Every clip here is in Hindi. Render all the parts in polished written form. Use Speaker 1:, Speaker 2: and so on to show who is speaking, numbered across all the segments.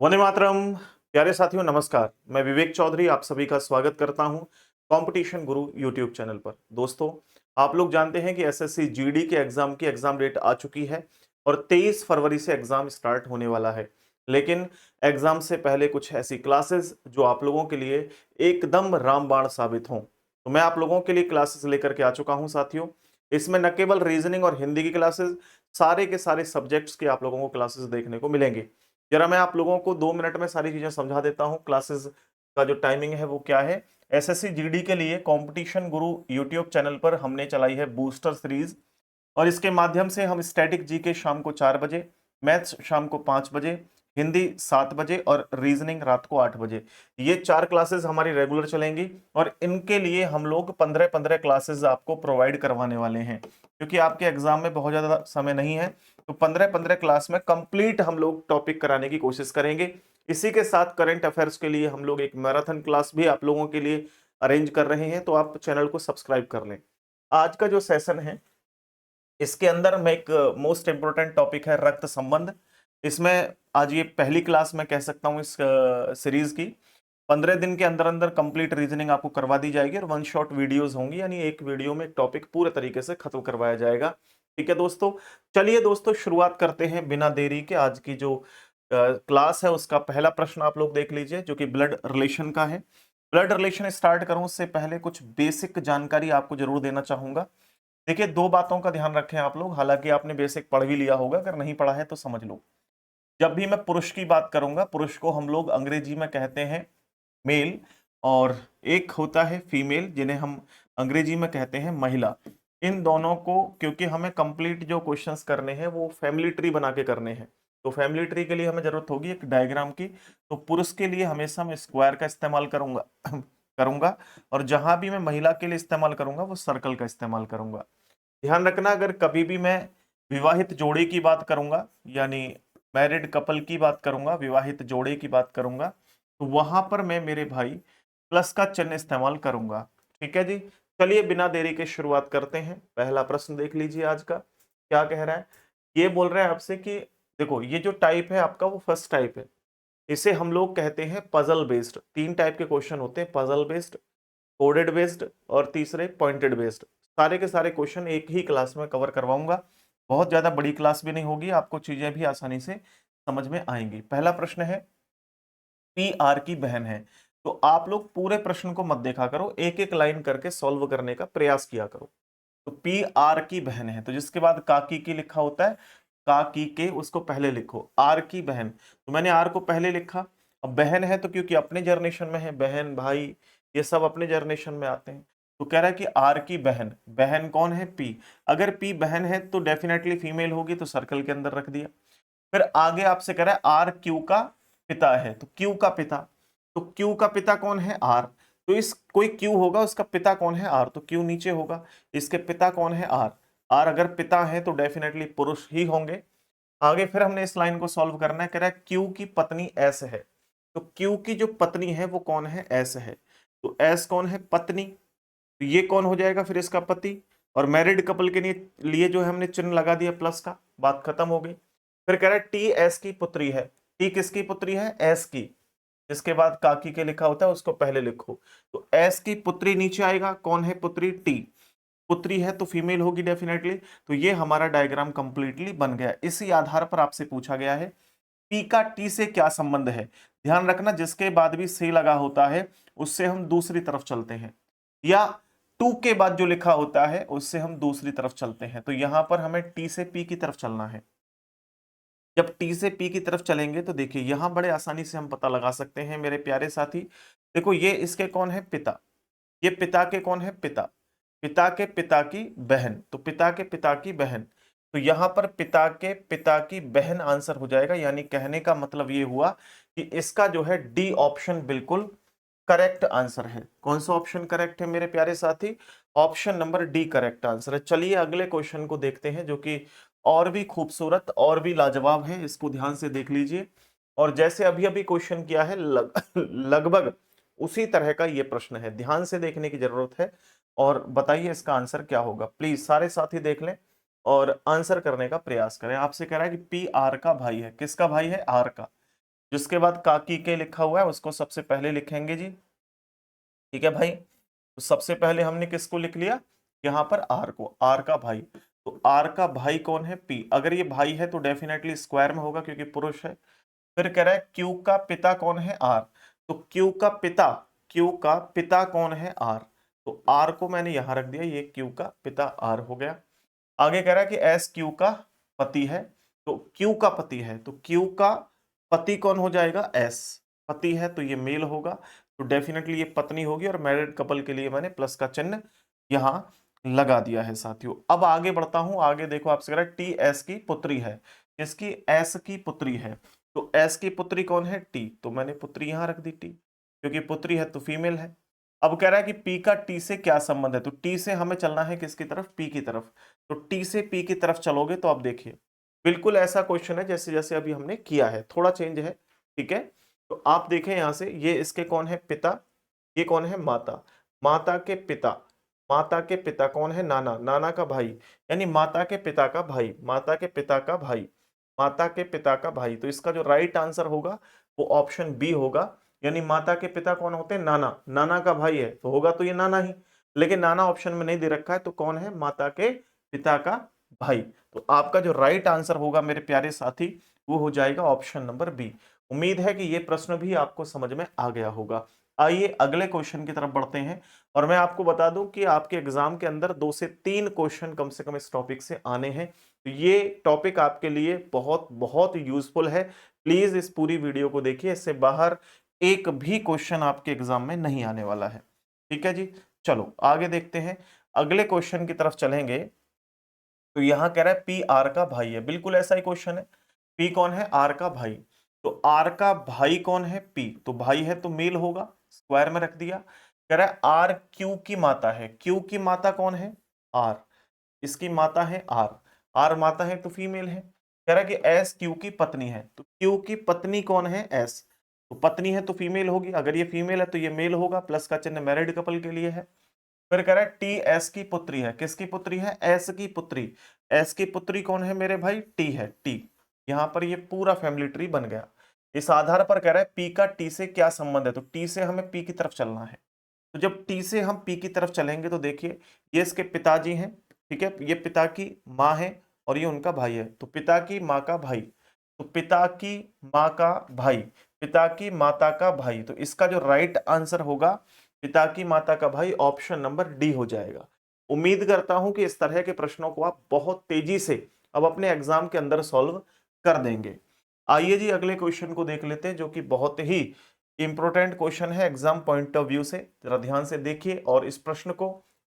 Speaker 1: वंदे मातरम। प्यारे साथियों नमस्कार। मैं विवेक चौधरी आप सभी का स्वागत करता हूं कंपटीशन गुरु यूट्यूब चैनल पर। दोस्तों, आप लोग जानते हैं कि एसएससी जीडी के एग्जाम की एग्जाम डेट आ चुकी है और 23 फरवरी से एग्जाम स्टार्ट होने वाला है। लेकिन एग्जाम से पहले कुछ ऐसी क्लासेस जो आप लोगों के लिए एकदम रामबाण साबित हों, तो मैं आप लोगों के लिए क्लासेस लेकर के आ चुका हूं साथियों। इसमें न केवल रीजनिंग और हिंदी की क्लासेस, सारे के सारे सब्जेक्ट्स की आप लोगों को क्लासेस देखने को मिलेंगे। जरा मैं आप लोगों को 2 मिनट में सारी चीजें समझा देता हूं। क्लासेस का जो टाइमिंग है वो क्या है। एसएससी जीडी के लिए कंपटीशन गुरु यूट्यूब चैनल पर हमने चलाई है बूस्टर सीरीज, और इसके माध्यम से हम स्टैटिक जीके शाम को 4 बजे, मैथ्स शाम को 5 बजे, हिंदी 7 बजे और रीजनिंग रात को 8 बजे, ये 4 क्लासेस हमारी रेगुलर चलेंगी। और इनके लिए हम लोग 15-15 क्लासेस आपको प्रोवाइड करवाने वाले हैं, क्योंकि आपके एग्जाम में बहुत ज्यादा समय नहीं है। तो 15-15 क्लास में कंप्लीट हम लोग टॉपिक कराने की कोशिश करेंगे। इसी के साथ करंट अफेयर्स के लिए हम लोग एक मैराथन क्लास भी आप लोगों के लिए अरेंज कर रहे हैं, तो आप चैनल को सब्सक्राइब कर लें। आज का जो सेशन है इसके अंदर मैं एक मोस्ट इंपोर्टेंट टॉपिक है रक्त संबंध। इसमें आज ये पहली क्लास मैं कह सकता हूँ इस सीरीज की। 15 दिन के अंदर अंदर कंप्लीट रीजनिंग आपको करवा दी जाएगी और वन शॉट वीडियोस होंगी, यानी एक वीडियो में एक टॉपिक पूरे तरीके से खत्म करवाया जाएगा। ठीक है दोस्तों, चलिए दोस्तों शुरुआत करते हैं बिना देरी के। आज की जो क्लास है उसका पहला प्रश्न आप लोग देख लीजिए, जो कि ब्लड रिलेशन का है। ब्लड रिलेशन स्टार्ट करूं उससे पहले कुछ बेसिक जानकारी आपको जरूर देना चाहूंगा। देखिए, दो बातों का ध्यान रखें आप लोग, हालांकि आपने बेसिक पढ़ भी लिया होगा, अगर नहीं पढ़ा है तो समझ लो। जब भी मैं पुरुष की बात करूंगा, पुरुष को हम लोग अंग्रेजी में कहते हैं मेल, और एक होता है फीमेल जिन्हें हम अंग्रेजी में कहते हैं महिला। इन दोनों को, क्योंकि हमें कंप्लीट जो क्वेश्चंस करने हैं वो फैमिली ट्री बना के करने हैं, तो फैमिली ट्री के लिए हमें जरूरत होगी एक डायग्राम की। तो पुरुष के लिए हमेशा मैं स्क्वायर का इस्तेमाल करूंगा करूंगा, और जहां भी मैं महिला के लिए इस्तेमाल करूंगा वो सर्कल का इस्तेमाल करूंगा। ध्यान रखना, अगर कभी भी मैं विवाहित जोड़े की बात करूंगा, यानी मैरिड कपल की बात करूंगा, विवाहित जोड़े की बात करूंगा, तो वहां पर मैं मेरे भाई प्लस का चिन्ह इस्तेमाल करूंगा। ठीक है जी। चलिए बिना देरी के शुरुआत करते हैं। पहला प्रश्न देख लीजिए आज का क्या कह रहा है। ये बोल रहा है आपसे कि देखो, ये जो टाइप है आपका वो फर्स्ट टाइप है। इसे हम लोग कहते हैं पजल बेस्ड। 3 टाइप के क्वेश्चन होते हैं, पजल बेस्ड, कोडेड बेस्ड और तीसरे पॉइंटेड बेस्ड। सारे के सारे क्वेश्चन एक ही क्लास में कवर करवाऊंगा। बहुत ज्यादा बड़ी क्लास भी नहीं होगी, आपको चीजें भी आसानी से समझ में आएंगी। पहला प्रश्न है, पी आर की बहन है। तो आप लोग पूरे प्रश्न को मत देखा करो, एक एक लाइन करके सॉल्व करने का प्रयास किया करो। तो पी आर की बहन है, तो जिसके बाद काकी की लिखा होता है, काकी के उसको पहले लिखो। आर की बहन, तो मैंने आर को पहले लिखा। अब बहन है तो क्योंकि अपने जनरेशन में है, बहन भाई ये सब अपने जनरेशन में आते हैं। तो कह रहा है कि आर की बहन, बहन कौन है? पी। अगर पी बहन है तो डेफिनेटली फीमेल होगी, तो सर्कल के अंदर रख दिया। फिर आगे आपसे कह रहा है आर क्यू का पिता है, तो क्यू का पिता, तो क्यू का पिता कौन है? आर। तो इस कोई क्यू होगा, उसका पिता कौन है? आर, तो क्यू नीचे होगा। इसके पिता कौन है? आर। आर अगर पिता है तो डेफिनेटली पुरुष ही होंगे। आगे फिर हमने इस लाइन को सॉल्व करना है। कह रहा है क्यू की पत्नी एस है, तो क्यू की जो पत्नी है वो कौन है? एस है। तो एस कौन है? पत्नी। तो ये कौन हो जाएगा फिर? इसका पति। और मैरिड कपल के लिए जो है हमने चिन्ह लगा दिया प्लस का, बात खत्म हो गई। फिर कह रहा है टी एस की पुत्री है। टी किसकी पुत्री है? एस की। इसके बाद काकी के लिखा होता है उसको पहले लिखो। तो एस की पुत्री नीचे आएगा, कौन है पुत्री? टी। पुत्री है तो फीमेल होगी डेफिनेटली। तो ये हमारा डायग्राम कंप्लीटली बन गया। इसी आधार पर आपसे पूछा गया है पी का टी से क्या संबंध है। ध्यान रखना, जिसके बाद भी से लगा होता है उससे हम दूसरी तरफ चलते हैं, या टू के बाद जो लिखा होता है उससे हम दूसरी तरफ चलते हैं। तो यहां पर हमें टी से पी की तरफ चलना है। जब टी से पी की तरफ चलेंगे तो देखिए यहां बड़े आसानी से हम पता लगा सकते हैं मेरे प्यारे साथी। देखो, ये इसके कौन है? पिता। ये पिता के कौन है? पिता। पिता के पिता की बहन, तो पिता के पिता की बहन। तो यहां पर पिता के पिता की बहन आंसर हो जाएगा। यानी कहने का मतलब ये हुआ कि इसका जो है डी ऑप्शन बिल्कुल करेक्ट आंसर है। कौन सा ऑप्शन करेक्ट है मेरे प्यारे साथी? Option number D correct answer है। चलिए अगले क्वेश्चन को देखते हैं, जो कि और भी खूबसूरत और भी लाजवाब है। इसको ध्यान से देख लीजिए, और जैसे अभी अभी क्वेश्चन किया है लगभग उसी तरह का ये प्रश्न है। ध्यान से देखने की जरूरत है और बताइए इसका आंसर क्या होगा। प्लीज सारे साथी देख लें और आंसर करने का प्रयास करें। आपसे कह रहा है कि पी आर का भाई है। किसका भाई है? आर का। जिसके बाद काकी के लिखा हुआ है उसको सबसे पहले लिखेंगे जी। ठीक है भाई, तो सबसे पहले हमने किसको लिख लिया, यहां पर आर को, आर का भाई। तो आर का भाई कौन है, पी। अगर ये भाई है तो डेफिनेटली स्क्वायर में होगा क्योंकि पुरुष है। फिर कह रहा है क्यू का पिता कौन है, आर। तो क्यू का पिता कौन है, आर। तो आर को मैंने यहां रख दिया, ये क्यू का पिता आर हो गया। आगे कह रहा है कि एस क्यू का पति है। तो क्यू का पति है तो क्यू का पति कौन हो जाएगा, एस। पति है तो ये मेल होगा, तो डेफिनेटली ये पत्नी होगी, और मैरिड कपल के लिए मैंने प्लस का चिन्ह यहां लगा दिया है साथियों। अब आगे बढ़ता हूं, आगे देखो आपसे कह रहा है टी एस की पुत्री है। इसकी एस की पुत्री है, तो एस की पुत्री कौन है, टी। तो मैंने पुत्री यहां रख दी टी, क्योंकि पुत्री है तो फीमेल है। अब कह रहा है कि पी का टी से क्या संबंध है, तो टी से हमें चलना है किसकी तरफ, पी की तरफ। तो टी से पी की तरफ चलोगे तो आप देखिए बिल्कुल ऐसा क्वेश्चन है जैसे जैसे अभी हमने किया है, थोड़ा चेंज है। ठीक है, तो आप देखें यहां से, ये इसके कौन है, पिता। ये कौन है, माता। माता के पिता, माता के पिता कौन है, नाना। नाना का भाई, यानी माता के पिता का भाई, माता के पिता का भाई, माता के पिता का भाई। तो इसका जो राइट आंसर होगा वो ऑप्शन बी होगा, यानी माता के पिता कौन होते हैं, नाना। नाना का भाई है तो होगा तो ये नाना ही, लेकिन नाना ऑप्शन में नहीं दे रखा है, तो कौन है, माता के पिता का भाई। तो आपका जो राइट आंसर होगा मेरे प्यारे साथी, वो हो जाएगा ऑप्शन नंबर बी। उम्मीद है कि ये प्रश्न भी आपको समझ में आ गया होगा। आइए अगले क्वेश्चन की तरफ बढ़ते हैं, और मैं आपको बता दूं कि आपके एग्जाम के अंदर 2 से 3 क्वेश्चन कम से कम इस टॉपिक से आने हैं। तो ये टॉपिक आपके लिए बहुत बहुत यूजफुल है। प्लीज इस पूरी वीडियो को देखिए, इससे बाहर एक भी क्वेश्चन आपके एग्जाम में नहीं आने वाला है। ठीक है जी, चलो आगे देखते हैं, अगले क्वेश्चन की तरफ चलेंगे। तो यहां कह रहा है पी आर का भाई है, बिल्कुल ऐसा ही क्वेश्चन है। पी कौन है, आर का भाई। तो आर का भाई कौन है, पी। तो भाई है तो मेल होगा, स्क्वायर में रख दिया। कह रहा है आर क्यू की माता है। क्यू की माता कौन है, आर। इसकी माता है आर, आर माता है तो फीमेल है। कह रहा है कि एस क्यू की पत्नी है, तो क्यू की पत्नी कौन है, एस। तो पत्नी है तो फीमेल होगी, अगर ये फीमेल है तो ये मेल होगा, प्लस का चिन्ह मैरिड कपल के लिए है। फिर कह रहा है टी एस की पुत्री है, किसकी पुत्री है, एस की पुत्री। एस की पुत्री कौन है मेरे भाई, टी है, टी। यहां पर ये पूरा फैमिली ट्री बन गया। इस आधार पर कह रहा है पी का टी से क्या संबंध है, तो टी से हमें पी की तरफ चलना है। तो जब टी से हम पी की तरफ चलेंगे तो देखिए ये इसके पिताजी हैं। ठीक है, ये पिता की माँ है और ये उनका भाई है, तो पिता की माँ का भाई। तो पिता की माँ का भाई, पिता की माता का भाई, तो इसका जो राइट आंसर होगा पिता की माता का भाई, ऑप्शन नंबर डी हो जाएगा। उम्मीद करता हूं कि इस तरह के प्रश्नों को आप बहुत तेजी से अब अपने एग्जाम के अंदर सॉल्व कर देंगे। आइए जी अगले क्वेश्चन को देख लेते हैं, जो कि बहुत ही इंपॉर्टेंट क्वेश्चन है एग्जाम पॉइंट ऑफ व्यू से। जरा ध्यान से देखिए और इस प्रश्न को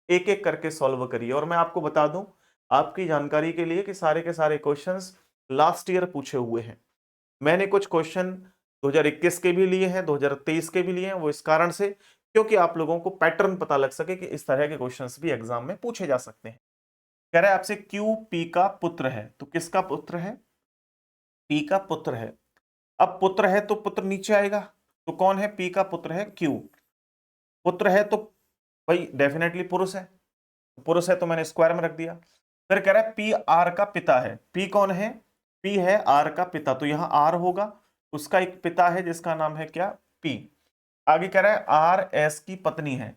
Speaker 1: एक एक करके सॉल्व करिए। और मैं आपको बता दूं आपकी जानकारी के लिए कि सारे के सारे क्वेश्चंस लास्ट ईयर पूछे हुए हैं। मैंने कुछ क्वेश्चन 2021 के भी लिए हैं, 2023 के भी लिए हैं, वो इस कारण से क्योंकि आप लोगों को पैटर्न पता लग सके कि इस तरह के क्वेश्चंस भी एग्जाम में पूछे जा सकते हैं। कह रहा है आपसे क्यू पी का पुत्र है, तो किसका पुत्र है, पी का पुत्र है। अब पुत्र है तो पुत्र नीचे आएगा, तो कौन है, पी का पुत्र है क्यू। पुत्र है तो भाई डेफिनेटली पुरुष है, पुरुष है तो मैंने स्क्वायर में रख दिया। फिर कह रहा है पी आर का पिता है, पी कौन है, पी है आर का पिता, तो यहां आर होगा, उसका एक पिता है जिसका नाम है क्या, पी। आगे कह रहा है आर एस की पत्नी है,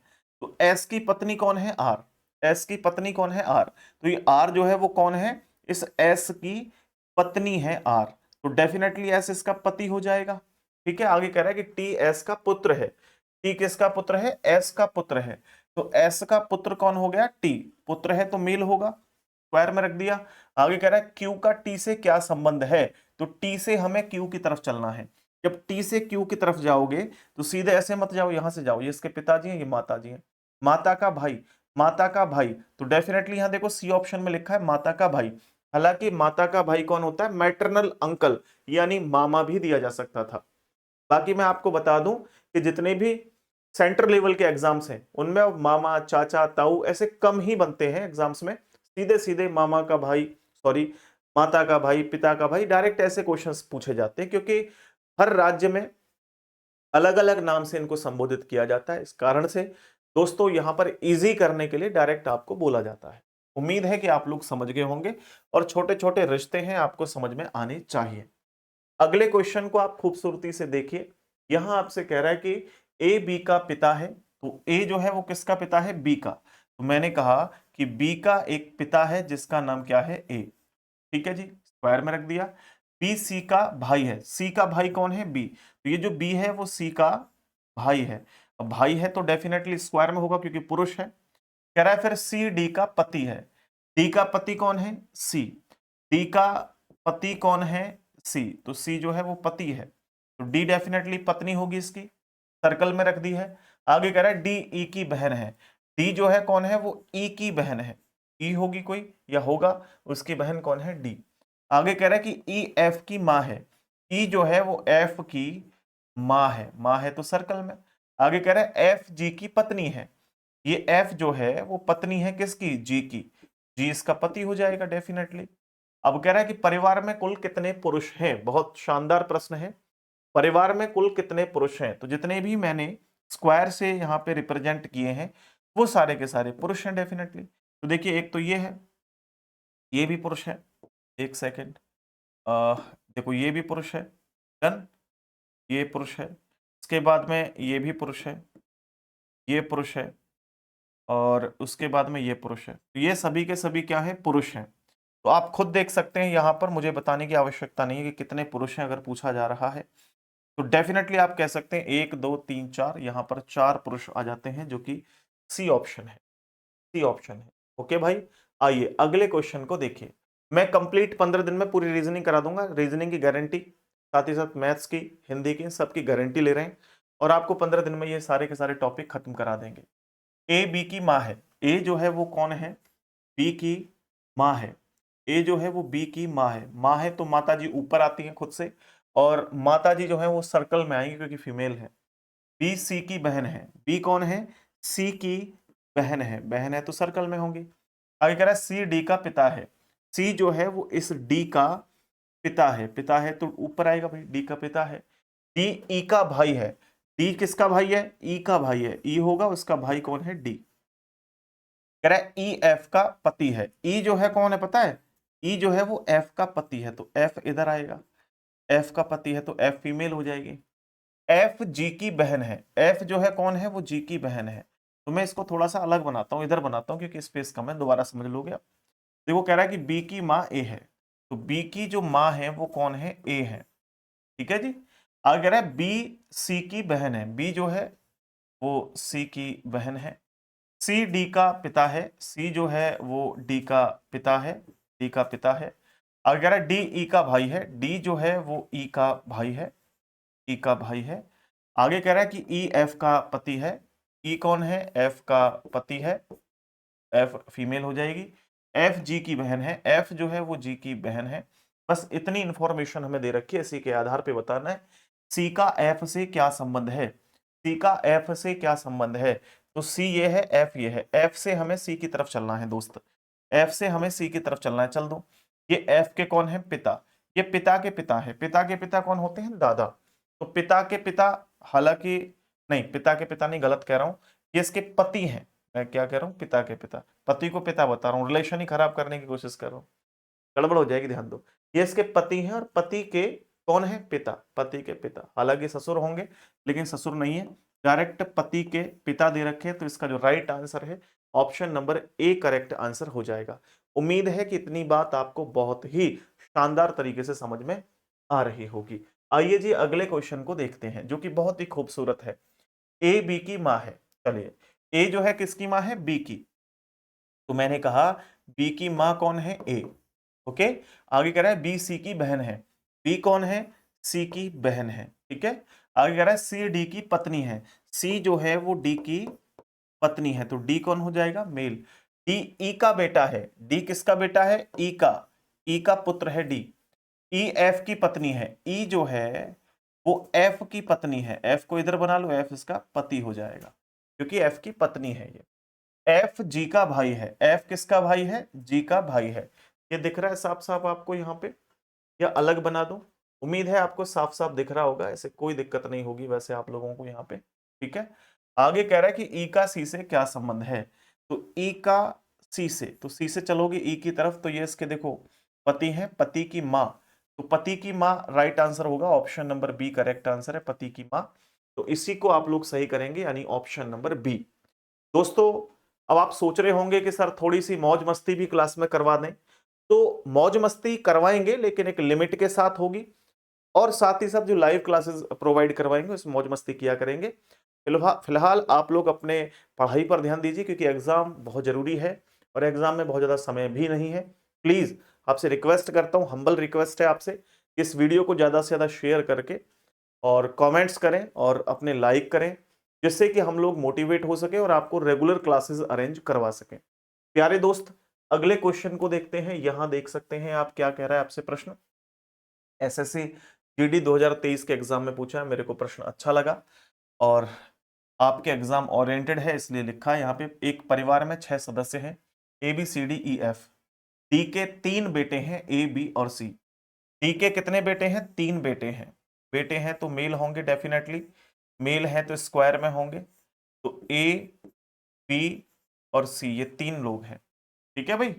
Speaker 1: तो एस की पत्नी कौन है, आर। एस की पत्नी कौन है, आर। तो ये आर जो है वो कौन है, इस एस की पत्नी है आर, तो डेफिनेटली एस इसका पति हो जाएगा। ठीक है, आगे कह रहा है कि टी एस का पुत्र है। टी किसका पुत्र है, एस का पुत्र है, तो एस का पुत्र कौन हो गया, टी। पुत्र है तो मेल होगा, स्क्वायर में रख दिया। आगे कह रहा है क्यू का टी से क्या संबंध है, तो टी से हमें क्यू की तरफ चलना है। जब टी से क्यू की तरफ जाओगे तो सीधे ऐसे मत जाओ, यहां से जाओ, ये इसके पिताजी हैं, ये माता जी हैं। माता का भाई, माता का भाई, तो डेफिनेटली यहां देखो सी ऑप्शन में लिखा है माता का भाई। हालांकि माता का भाई कौन होता है, मैटरनल अंकल, यानी मामा भी दिया जा सकता था। बाकी मैं आपको बता दूं कि जितने भी सेंटर लेवल के एग्जाम्स हैं उनमें अब मामा चाचा ताऊ ऐसे कम ही बनते हैं एग्जाम्स में। सीधे सीधे मामा का भाई, सॉरी माता का भाई, पिता का भाई, डायरेक्ट ऐसे क्वेश्चंस पूछे जाते हैं, क्योंकि हर राज्य में अलग अलग नाम से इनको संबोधित किया जाता है। इस कारण से दोस्तों यहां पर इजी करने के लिए डायरेक्ट आपको बोला जाता है। उम्मीद है कि आप लोग समझ गए होंगे और छोटे छोटे रिश्ते हैं आपको समझ में आने चाहिए। अगले क्वेश्चन को आप खूबसूरती से देखिए। यहां आपसे कह रहा है कि ए बी का पिता है, तो ए जो है वो किसका पिता है, बी का। तो मैंने कहा कि बी का एक पिता है जिसका नाम क्या है, ए। ठीक है जी, स्क्वायर में रख दिया। बी सी का भाई है, सी का भाई कौन है, बी। तो ये जो बी है वो सी का भाई है। अब भाई है तो डेफिनेटली स्क्वायर में होगा क्योंकि पुरुष है। कह रहा है फिर सी डी का पति है। डी का पति कौन है, सी। डी का पति कौन है, सी। तो सी जो है वो पति है, तो डी डेफिनेटली पत्नी होगी इसकी, सर्कल में रख दी है। आगे कह रहा है डी ई की बहन है। डी जो है कौन है, वो ई की बहन है। ई होगी कोई या होगा, उसकी बहन कौन है, डी। आगे कह रहा है कि ई एफ की माँ है। ई जो है वो एफ की माँ है, माँ है तो सर्कल में। आगे कह रहा है एफ जी की पत्नी है। ये एफ जो है वो पत्नी है किसकी, जी की। जी इसका पति हो जाएगा डेफिनेटली। अब कह रहा है कि परिवार में कुल कितने पुरुष हैं, बहुत शानदार प्रश्न है। परिवार में कुल कितने पुरुष हैं, तो जितने भी मैंने स्क्वायर से यहाँ पे रिप्रेजेंट किए हैं वो सारे के सारे पुरुष हैं डेफिनेटली। तो देखिए एक तो ये है, ये भी पुरुष है। एक सेकेंड, देखो ये भी पुरुष है, डन। ये पुरुष है, इसके बाद में ये भी पुरुष है, ये पुरुष है, और उसके बाद में ये पुरुष है। तो ये सभी के सभी क्या है, पुरुष हैं। तो आप खुद देख सकते हैं, यहाँ पर मुझे बताने की आवश्यकता नहीं है कि कितने पुरुष हैं अगर पूछा जा रहा है। तो डेफिनेटली आप कह सकते हैं 1 2 3 4, यहाँ पर 4 पुरुष आ जाते हैं जो कि सी ऑप्शन है, सी ऑप्शन है। ओके भाई, आइए अगले क्वेश्चन को देखिए। मैं कंप्लीट 15 दिन में पूरी रीजनिंग करा दूंगा, रीजनिंग की गारंटी, साथ ही साथ मैथ्स की, हिंदी की, सबकी गारंटी ले रहे हैं। और आपको 15 दिन में ये सारे के सारे टॉपिक खत्म करा देंगे। ए बी की माँ है, ए जो है वो कौन है, बी की माँ है। ए जो है वो बी की माँ है, माँ है तो माता जी ऊपर आती हैं खुद से, और माता जी जो है वो सर्कल में आएंगी क्योंकि फीमेल है। बी सी की बहन है, बी कौन है, सी की बहन है, बहन है तो सर्कल में होंगी। आगे कह रहा है सी डी का पिता है। सी जो है वो इस डी का पिता है तो ऊपर आएगा भाई, डी का पिता है। डी ई का भाई है, डी किसका भाई है, ई का भाई है, ई होगा उसका भाई कौन है, डी। कह रहा है ई एफ का पति है। ई जो है कौन है पता है, ई जो है वो एफ का पति है, तो एफ इधर आएगा। एफ का पति है तो एफ फीमेल हो जाएगी। एफ जी की बहन है, एफ जो है कौन है, वो जी की बहन है। तो मैं इसको थोड़ा सा अलग बनाता हूं, इधर बनाता हूं क्योंकि स्पेस कम है, दोबारा समझ लोगे आप। देखो कह रहा है कि बी की माँ ए है, तो बी की जो माँ है वो कौन है, ए है। ठीक है जी। आगे कह रहा है बी सी की बहन है, बी जो है वो सी की बहन है। सी डी का पिता है, सी जो है वो डी का पिता है, डी का पिता है। आगे कह रहा है डी ई का भाई है, डी जो है वो ई का भाई है, ई का भाई है। आगे कह रहा है कि ई एफ का पति है, ई कौन है, एफ का पति है, एफ फीमेल हो जाएगी। एफ जी की बहन है, एफ जो है वो जी की बहन है। बस इतनी इंफॉर्मेशन हमें दे रखी है, इसी के आधार पे बताना है सी का एफ से क्या संबंध है, सी का एफ से क्या संबंध है। तो सी ये है, एफ ये है, एफ से हमें सी की तरफ चलना है दोस्त, एफ से हमें सी की तरफ चलना है। चल दो, ये एफ के कौन है, पिता। ये पिता के पिता है, पिता के पिता कौन होते हैं, दादा। तो पिता के पिता, हालांकि नहीं, पिता के पिता नहीं, गलत कह रहा हूं, ये इसके पति हैं। मैं क्या कह रहा हूँ, पिता के पिता, पति को पिता बता रहा हूँ, रिलेशन ही खराब करने की कोशिश कर रहा हूँ, गड़बड़ हो जाएगी, ध्यान दो। ये इसके पति हैं और पति के कौन है, पिता, पति के पिता। हालांकि ससुर होंगे लेकिन ससुर नहीं है, डायरेक्ट पति के पिता दे रखे हैं। तो इसका जो राइट आंसर है option number A correct answer हो जाएगा। उम्मीद है कि इतनी बात आपको बहुत ही शानदार तरीके से समझ में आ रही होगी। आइए जी अगले क्वेश्चन को देखते हैं जो कि बहुत ही खूबसूरत है। ए बी की माँ है, चलिए ए जो है किसकी माँ है, बी की। तो मैंने कहा बी की माँ कौन है, ए। ओके, आगे कह रहा है बी सी की बहन है, बी कौन है, सी की बहन है। ठीक है, आगे कह रहा है सी डी की पत्नी है, सी जो है वो डी की पत्नी है, तो डी कौन हो जाएगा, मेल। डी ई का बेटा है, डी किसका बेटा है, ई का, ई का पुत्र है डी। ई एफ की पत्नी है, ई जो है वो एफ की पत्नी है, एफ को इधर बना लो, एफ इसका पति हो जाएगा क्योंकि एफ की पत्नी है ये। एफ जी का भाई है, एफ किसका भाई है, जी का भाई है। ये दिख रहा है साफ साफ आपको यहाँ पे, या अलग बना दूं। उम्मीद है आपको साफ साफ दिख रहा होगा, ऐसे कोई दिक्कत नहीं होगी वैसे आप लोगों को यहाँ पे। ठीक है, आगे कह रहा है कि ई का सी से क्या संबंध है। तो ई का सी से, तो सी से चलोगे ई की तरफ, तो ये इसके देखो पति है, पति की माँ, तो पति की मां राइट आंसर होगा, option number B correct answer है, पति की मां। तो इसी को आप लोग सही करेंगे, यानी ऑप्शन नंबर बी। दोस्तों अब आप सोच रहे होंगे कि सर थोड़ी सी मौज मस्ती भी क्लास में करवा दें, तो मौज मस्ती करवाएंगे लेकिन एक लिमिट के साथ होगी, और साथ ही साथ जो लाइव क्लासेस प्रोवाइड करवाएंगे उसमें मौज मस्ती किया करेंगे। फिलहाल आप लोग अपने पढ़ाई पर ध्यान दीजिए, क्योंकि एग्जाम बहुत जरूरी है और एग्जाम में बहुत ज्यादा समय भी नहीं है। प्लीज आपसे रिक्वेस्ट करता हूं, हम्बल रिक्वेस्ट है आपसे, इस वीडियो को ज्यादा से ज्यादा शेयर करके और कमेंट्स करें और अपने लाइक करें, जिससे कि हम लोग मोटिवेट हो सके और आपको रेगुलर क्लासेस अरेंज करवा सकें। प्यारे दोस्त, अगले क्वेश्चन को देखते हैं। यहां देख सकते हैं आप, क्या कह रहा है आपसे प्रश्न। एसएससी जीडी 2023 के एग्जाम में पूछा है, मेरे को प्रश्न अच्छा लगा और आपके एग्जाम ओरिएंटेड है, इसलिए लिखा है यहाँ पे। एक परिवार में 6 सदस्य हैं, A B C D E F. D के 3 बेटे हैं, ए बी और सी। डी के कितने बेटे हैं? 3 बेटे हैं। बेटे हैं तो मेल होंगे डेफिनेटली, मेल है तो स्क्वायर में होंगे। तो ए बी और सी ये 3 लोग हैं, ठीक है भाई।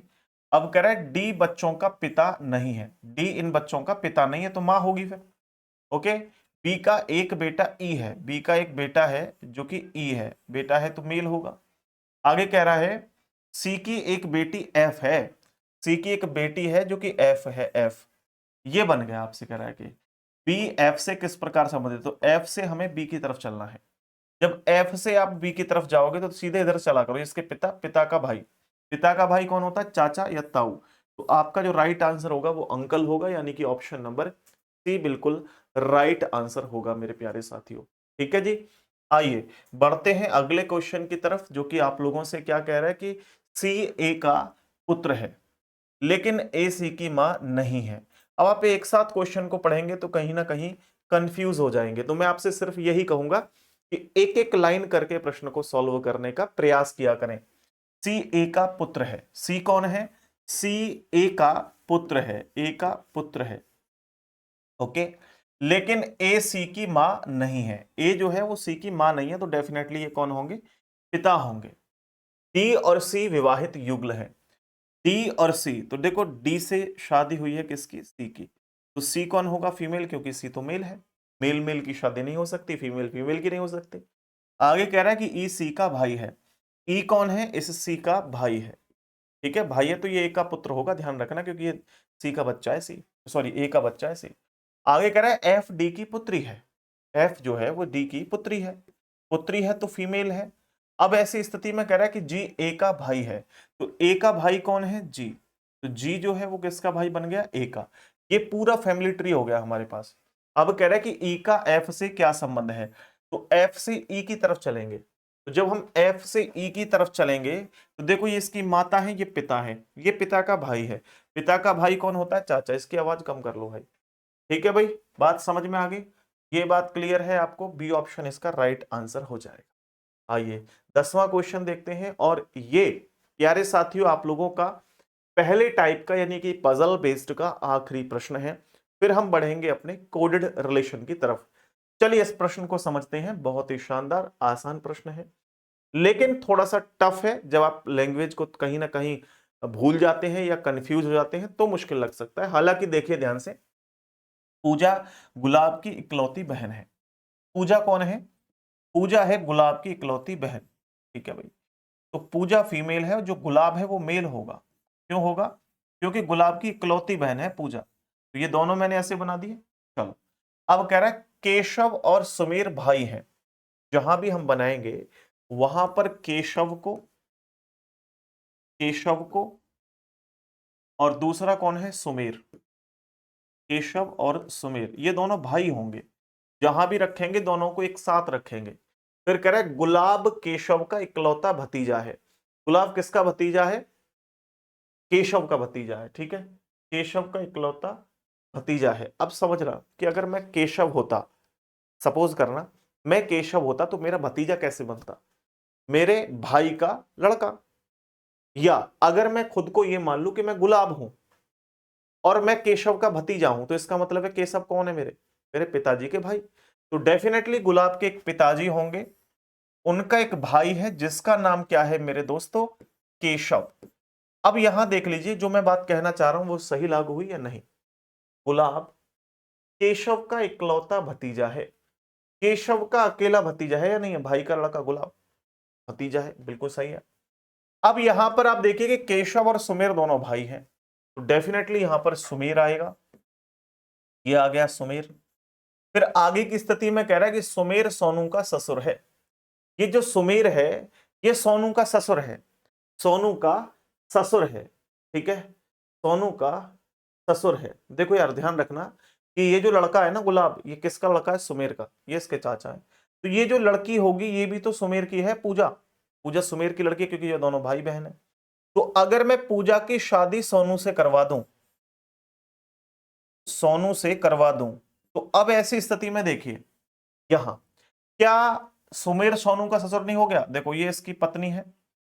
Speaker 1: अब कह रहा है डी बच्चों का पिता नहीं है, डी इन बच्चों का पिता नहीं है, तो मां होगी फिर। ओके, बी का एक बेटा ई है, बी का एक बेटा है जो कि ई है, बेटा है तो मेल होगा। आगे कह रहा है सी की एक बेटी एफ है, सी की एक बेटी है जो कि एफ है, एफ। ये बन गया। आपसे कह रहा है कि बी एफ से किस प्रकार संबंधित, तो एफ से हमें बी की तरफ चलना है। जब एफ से आप बी की तरफ जाओगे तो सीधे इधर चला करो, इसके पिता, पिता का भाई। पिता का भाई कौन होता है? चाचा या ताऊ। तो आपका जो राइट आंसर होगा वो अंकल होगा, यानी कि ऑप्शन नंबर सी बिल्कुल राइट आंसर होगा मेरे प्यारे साथियों। ठीक है जी, आइए बढ़ते हैं अगले क्वेश्चन की तरफ, जो कि आप लोगों से क्या कह रहा है कि सी ए का पुत्र है लेकिन ए सी की मां नहीं है। अब आप एक साथ क्वेश्चन को पढ़ेंगे तो कहीं ना कहीं कंफ्यूज हो जाएंगे, तो मैं आपसे सिर्फ यही कहूंगा कि एक एक लाइन करके प्रश्न को सॉल्व करने का प्रयास किया करें। सी ए का पुत्र है, सी कौन है? सी ए का पुत्र है, ए का पुत्र है, ओके। लेकिन ए सी की मां नहीं है, ए जो है वो सी की मां नहीं है, तो डेफिनेटली ये कौन होंगे? पिता होंगे। डी और सी विवाहित युगल है, डी और सी, तो देखो डी से शादी हुई है किसकी? सी की। तो सी कौन होगा? फीमेल, क्योंकि सी तो मेल है। मेल मेल की शादी नहीं हो सकती, फीमेल फीमेल की नहीं हो सकती। आगे कह रहा है कि ई सी का भाई है, ई कौन है? इस सी का भाई है, ठीक है। भाई है तो ये ए का पुत्र होगा, ध्यान रखना, क्योंकि ये सी का बच्चा है, सी सॉरी ए का बच्चा है, सी। आगे कह रहा है एफ डी की पुत्री है, एफ जो है वो डी की पुत्री है, पुत्री है तो फीमेल है। अब ऐसी स्थिति में कह रहा है कि जी ए का भाई है, तो ए का भाई कौन है? जी। तो जी जो है वो किसका भाई बन गया? ए का। ये पूरा फैमिली ट्री हो गया हमारे पास। अब कह रहा है कि ई का एफ से क्या संबंध है, तो एफ से ई की तरफ चलेंगे। तो जब हम एफ से ई की तरफ चलेंगे तो देखो ये इसकी माता है, ये पिता है, ये पिता का भाई है। पिता का भाई कौन होता है? चाचा। इसकी आवाज कम कर लो भाई, ठीक है भाई, बात समझ में आ गई? ये बात क्लियर है आपको? बी ऑप्शन इसका राइट आंसर हो जाएगा। आइए 10वां क्वेश्चन देखते हैं, और ये प्यारे साथियों आप लोगों का पहले टाइप का यानी कि पजल बेस्ड का आखिरी प्रश्न है। फिर हम बढ़ेंगे अपने कोडेड रिलेशन की तरफ। चलिए इस प्रश्न को समझते हैं। बहुत ही शानदार आसान प्रश्न है, लेकिन थोड़ा सा टफ है। जब आप लैंग्वेज को कहीं ना कहीं भूल जाते हैं या कंफ्यूज हो जाते हैं तो मुश्किल लग सकता है। हालांकि देखिए ध्यान से, पूजा गुलाब की इकलौती बहन है। पूजा कौन है? पूजा है गुलाब की इकलौती बहन, ठीक है भाई। तो पूजा फीमेल है, जो गुलाब है वो मेल होगा। क्यों होगा? क्योंकि गुलाब की इकलौती बहन है पूजा। तो ये दोनों मैंने ऐसे बना दिए। चलो, अब कह रहा है केशव और सुमेर भाई हैं। जहां भी हम बनाएंगे वहां पर केशव को और दूसरा कौन है? सुमेर। केशव और सुमेर ये दोनों भाई होंगे। जहां भी रखेंगे दोनों को एक साथ रखेंगे। फिर कह रहा है गुलाब केशव का इकलौता भतीजा है। गुलाब किसका भतीजा है? केशव का भतीजा है, ठीक है। केशव का इकलौता भतीजा है। अब समझ रहा कि अगर मैं केशव होता, सपोज करना मैं केशव होता, तो मेरा भतीजा कैसे बनता? मेरे भाई का लड़का। या अगर मैं खुद को ये मान लूं कि मैं गुलाब हूं और मैं केशव का भतीजा हूं, तो इसका मतलब है केशव कौन है? मेरे मेरे पिताजी के भाई। तो डेफिनेटली गुलाब के एक पिताजी होंगे, उनका एक भाई है जिसका नाम क्या है मेरे दोस्तों? केशव। अब यहां देख लीजिए, जो मैं बात कहना चाह रहा हूं वो सही लागू हुई या नहीं? गुलाब केशव का इकलौता भतीजा है। केशव का अकेला भतीजा है या नहीं है? भाई का लड़का गुलाब भतीजा है, बिल्कुल सही है। अब यहां पर आप देखिए कि केशव और सुमेर दोनों भाई हैं, तो डेफिनेटली यहां पर सुमेर आएगा। ये आ गया सुमेर। फिर आगे की स्थिति में कह रहा है कि सुमेर सोनू का ससुर है। ये जो सुमेर है ये सोनू का ससुर है, सोनू का ससुर है, ठीक है, सोनू का ससुर है। देखो यार ध्यान रखना कि ये जो लड़का है ना गुलाब, ये किसका लड़का है? सुमेर का, ये इसके चाचा है। तो ये जो लड़की होगी ये भी तो सुमेर की है, पूजा। पूजा सुमेर की लड़की है क्योंकि ये दोनों भाई बहन है। तो अगर मैं पूजा की शादी सोनू से करवा दूं, सोनू से करवा दूं, तो अब ऐसी स्थिति में देखिए यहां क्या सुमेर सोनू का ससुर नहीं हो गया? देखो ये इसकी पत्नी है,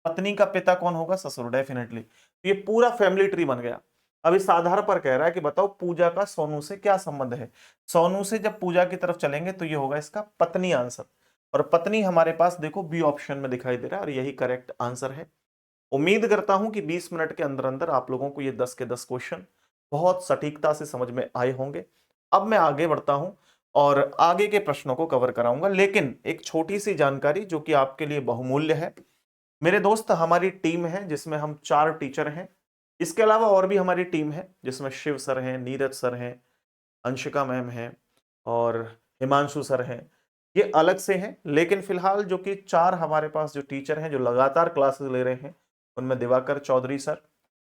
Speaker 1: पत्नी का पिता कौन होगा? ससुर, डेफिनेटली। ये पूरा फैमिली ट्री बन गया। अब इस आधार पर कह रहा है कि बताओ पूजा का सोनू से क्या संबंध है। सोनू से जब पूजा की तरफ चलेंगे तो ये होगा इसका पत्नी आंसर, और पत्नी हमारे पास देखो बी ऑप्शन में दिखाई दे रहा है और यही करेक्ट आंसर है। उम्मीद करता हूं कि 20 मिनट के अंदर अंदर आप लोगों को ये 10 के 10 क्वेश्चन बहुत सटीकता से समझ में आए होंगे। अब मैं आगे बढ़ता हूं और आगे के प्रश्नों को कवर कराऊंगा, लेकिन एक छोटी सी जानकारी जो कि आपके लिए बहुमूल्य है। मेरे दोस्त, हमारी टीम है जिसमें हम 4 टीचर हैं। इसके अलावा और भी हमारी टीम है जिसमें शिव सर हैं, नीरज सर हैं, अंशिका मैम हैं और हिमांशु सर हैं। ये अलग से हैं, लेकिन फिलहाल जो कि 4 हमारे पास जो टीचर हैं जो लगातार क्लासेस ले रहे हैं, उनमें दिवाकर चौधरी सर,